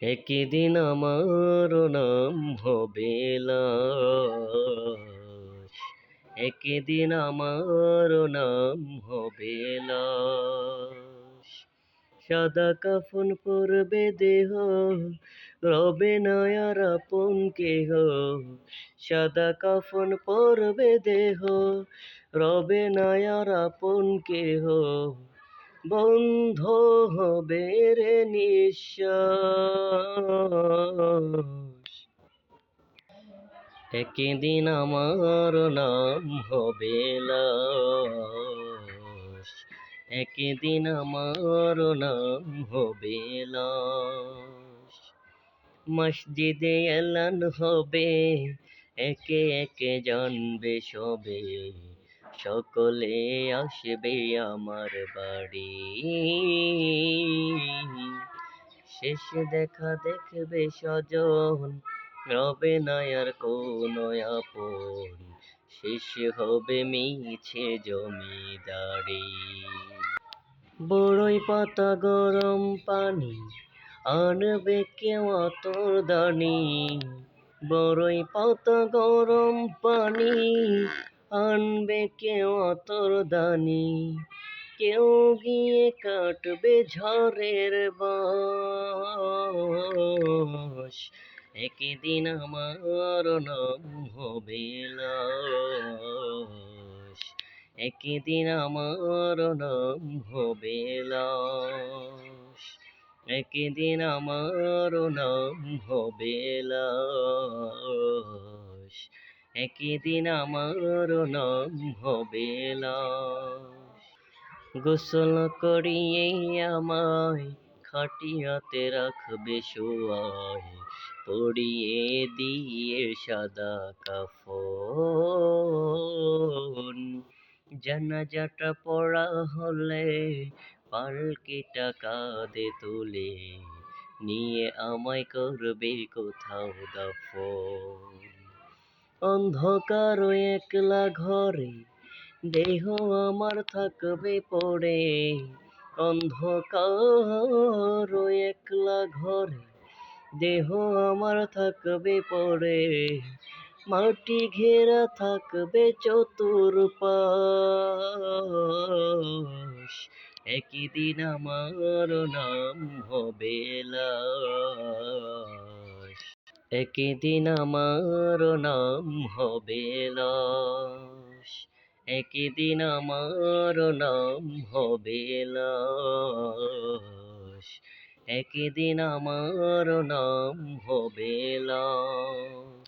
একদিন আমার নাম হবে লাশ, একদিন আমার নাম হবে লাশ। সাদা কাফন পরবে দেহ, রবে না আর আপন কেহ। সাদা কাফন পরবে দেহ, রবে না আর আপন কেহ। বন্ধ হবে রে নিঃশ্বাস, একদিন আমার নাম হবে লাশ, একদিন আমার নাম হবে লাশ। মসজিদে এলান হবে, একে একে জানবে সবে, সকলে আসবে আমার বাড়ি। শেষে দেখা দেখবে স্বজন, রবে না আর কোনো আপন, শেষে হবে মিছে জমিদারি। বড়ই পাতা গরম পানি আনবে কেউ আতর দানি, বড়ই পাতা গরম পানি আনবে কেউ আতর দানি। কেউ গিয়ে কাটবে ঝড়ের বাঁশ, একদিন আমার নাম হবে লাশ, একদিন আমার নাম হবে লাশ, একদিন আমার নাম হবে লাশ, একদিন আমার নাম হবে লাশ। গোসল করিয়ে আমায় খাটিয়াতে রাখবে শোয়ায়, পরিয়ে দিয়ে সাদা কাফন। জানাজাটা পড়া হলে পালকিটা কাঁধে তুলে, নিয়ে আমায় করবে কোথাও দাফন। অন্ধকার একলা ঘরে দেহ আমার থাকবে পড়ে, অন্ধকার একলা ঘরে দেহ আমার থাকবে পড়ে। মাটি ঘেরা থাকবে চতুর্পাশ, একদিন আমার নাম হবে লাশ, একদিন আমার নাম হবে লাশ, একদিন আমার নাম হবে লাশ, একদিন আমার নাম হবে লাশ।